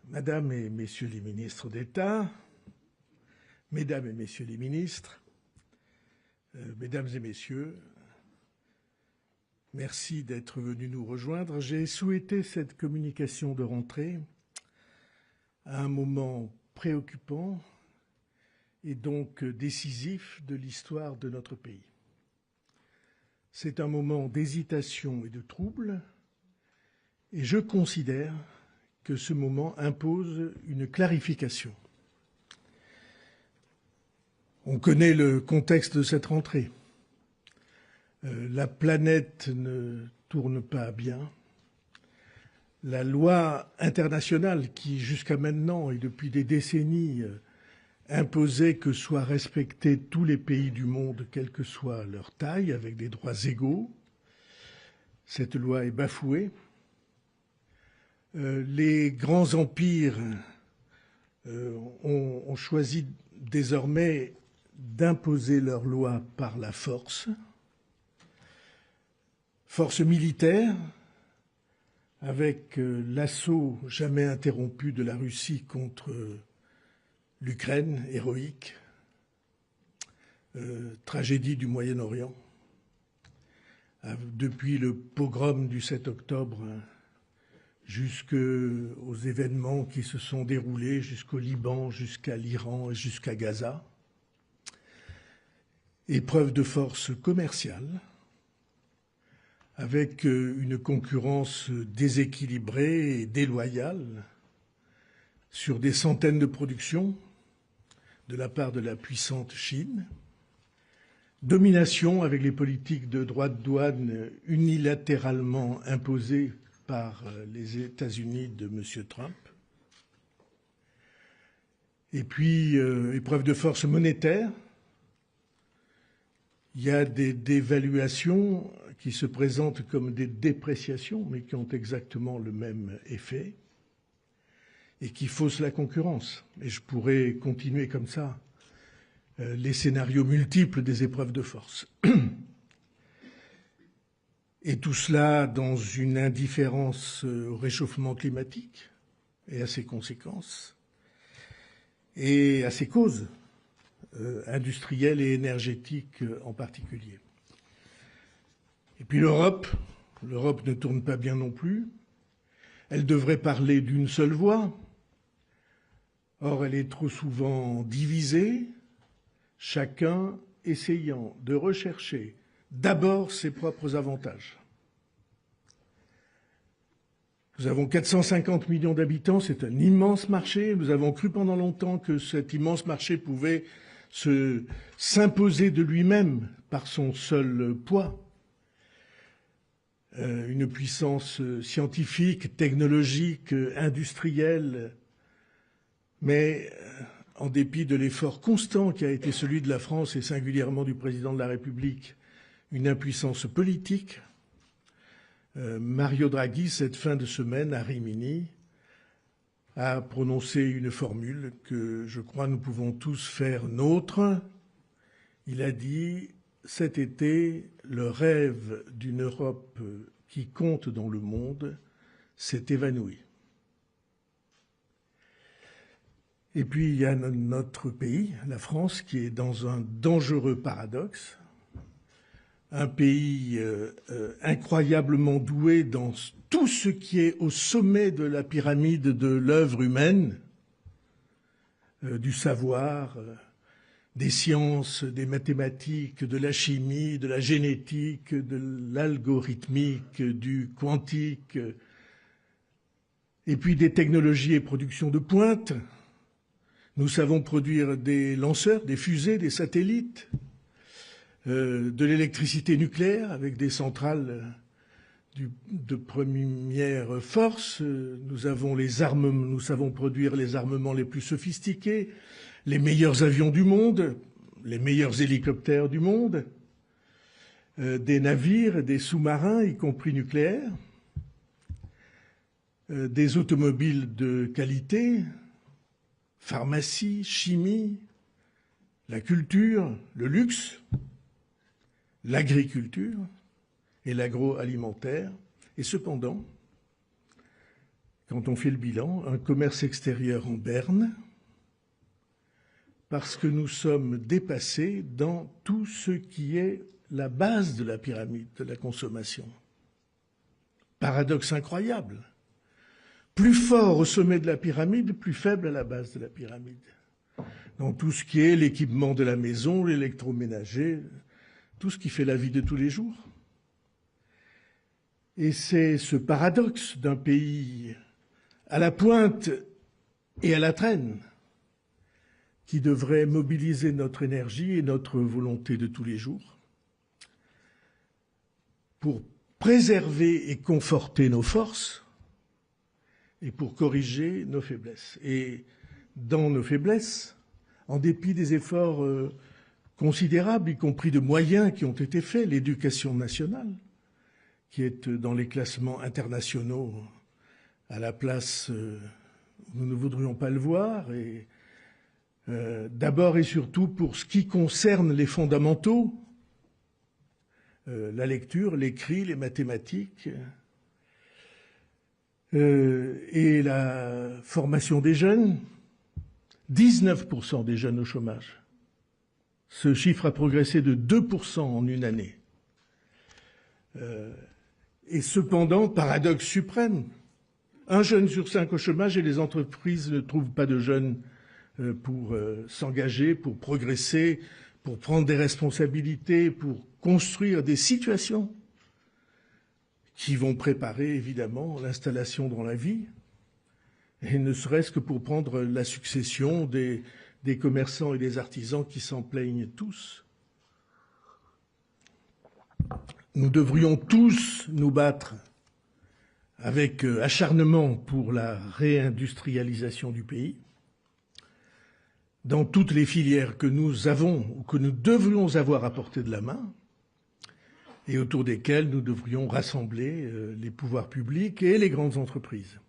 Madame et Messieurs les ministres d'État, Mesdames et Messieurs les ministres, Mesdames et Messieurs, merci d'être venus nous rejoindre. J'ai souhaité cette communication de rentrée à un moment préoccupant et donc décisif de l'histoire de notre pays. C'est un moment d'hésitation et de trouble, et je considère que ce moment impose une clarification. On connaît le contexte de cette rentrée. La planète ne tourne pas bien. La loi internationale qui, jusqu'à maintenant et depuis des décennies, imposait que soient respectés tous les pays du monde, quelle que soit leur taille, avec des droits égaux, cette loi est bafouée. Les grands empires ont choisi désormais d'imposer leurs lois par la force militaire, avec l'assaut jamais interrompu de la Russie contre l'Ukraine, héroïque, tragédie du Moyen-Orient, depuis le pogrom du 7 octobre jusqu'aux événements qui se sont déroulés jusqu'au Liban, jusqu'à l'Iran et jusqu'à Gaza. Épreuve de force commerciale, avec une concurrence déséquilibrée et déloyale sur des centaines de productions de la part de la puissante Chine, domination avec les politiques de droits de douane unilatéralement imposées par les États-Unis de M. Trump. Et puis, épreuve de force monétaire. Il y a des dévaluations qui se présentent comme des dépréciations, mais qui ont exactement le même effet et qui faussent la concurrence. Et je pourrais continuer comme ça les scénarios multiples des épreuves de force. Et tout cela dans une indifférence au réchauffement climatique et à ses conséquences et à ses causes industrielles et énergétiques en particulier. Et puis l'Europe ne tourne pas bien non plus. Elle devrait parler d'une seule voix. Or, elle est trop souvent divisée, chacun essayant de rechercher d'abord ses propres avantages. Nous avons 450 millions d'habitants, c'est un immense marché. Nous avons cru pendant longtemps que cet immense marché pouvait s'imposer de lui-même par son seul poids. Une puissance scientifique, technologique, industrielle, mais en dépit de l'effort constant qui a été celui de la France et singulièrement du président de la République, une impuissance politique. Mario Draghi, cette fin de semaine à Rimini, a prononcé une formule que je crois nous pouvons tous faire nôtre. Il a dit « Cet été, le rêve d'une Europe qui compte dans le monde s'est évanoui ». Et puis il y a notre pays, la France, qui est dans un dangereux paradoxe. Un pays incroyablement doué dans tout ce qui est au sommet de la pyramide de l'œuvre humaine, du savoir, des sciences, des mathématiques, de la chimie, de la génétique, de l'algorithmique, du quantique, et puis des technologies et productions de pointe. Nous savons produire des lanceurs, des fusées, des satellites, de l'électricité nucléaire avec des centrales de première force. Nous avons les armements, nous savons produire les armements les plus sophistiqués, les meilleurs avions du monde, les meilleurs hélicoptères du monde, des navires, des sous-marins, y compris nucléaires, des automobiles de qualité, pharmacie, chimie, la culture, le luxe, l'agriculture et l'agroalimentaire. Et cependant, quand on fait le bilan, un commerce extérieur en berne, parce que nous sommes dépassés dans tout ce qui est la base de la pyramide de la consommation. Paradoxe incroyable. Plus fort au sommet de la pyramide, plus faible à la base de la pyramide. Dans tout ce qui est l'équipement de la maison, l'électroménager, tout ce qui fait la vie de tous les jours. Et c'est ce paradoxe d'un pays à la pointe et à la traîne qui devrait mobiliser notre énergie et notre volonté de tous les jours pour préserver et conforter nos forces et pour corriger nos faiblesses. Et dans nos faiblesses, en dépit des efforts considérables, y compris de moyens qui ont été faits, l'éducation nationale, qui est dans les classements internationaux à la place où nous ne voudrions pas le voir, et d'abord et surtout pour ce qui concerne les fondamentaux, la lecture, l'écrit, les mathématiques et la formation des jeunes. 19% des jeunes au chômage. Ce chiffre a progressé de 2% en une année. Et cependant, paradoxe suprême, un jeune sur 5 au chômage et les entreprises ne trouvent pas de jeunes pour s'engager, pour progresser, pour prendre des responsabilités, pour construire des situations qui vont préparer évidemment l'installation dans la vie, et ne serait-ce que pour prendre la succession des commerçants et des artisans qui s'en plaignent tous. Nous devrions tous nous battre avec acharnement pour la réindustrialisation du pays, dans toutes les filières que nous avons ou que nous devrions avoir à portée de la main, et autour desquelles nous devrions rassembler les pouvoirs publics et les grandes entreprises.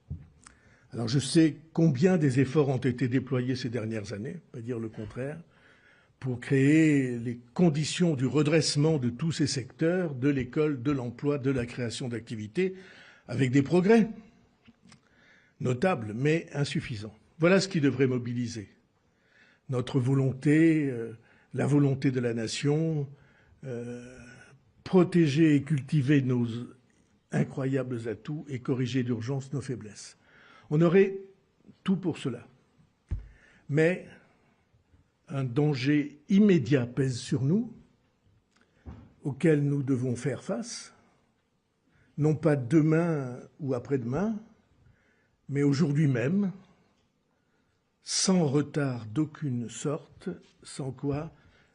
Alors je sais combien des efforts ont été déployés ces dernières années, pas dire le contraire, pour créer les conditions du redressement de tous ces secteurs, de l'école, de l'emploi, de la création d'activités, avec des progrès notables mais insuffisants. Voilà ce qui devrait mobiliser notre volonté, la volonté de la nation, protéger et cultiver nos incroyables atouts et corriger d'urgence nos faiblesses. On aurait tout pour cela. Mais un danger immédiat pèse sur nous, auquel nous devons faire face, non pas demain ou après-demain, mais aujourd'hui même, sans retard d'aucune sorte, sans quoi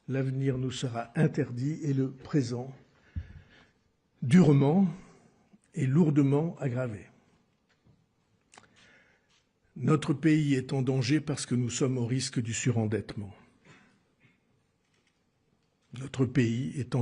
l'avenir nous sera interdit et le présent durement et lourdement aggravé. Notre pays est en danger parce que nous sommes au risque du surendettement. Notre pays est en danger.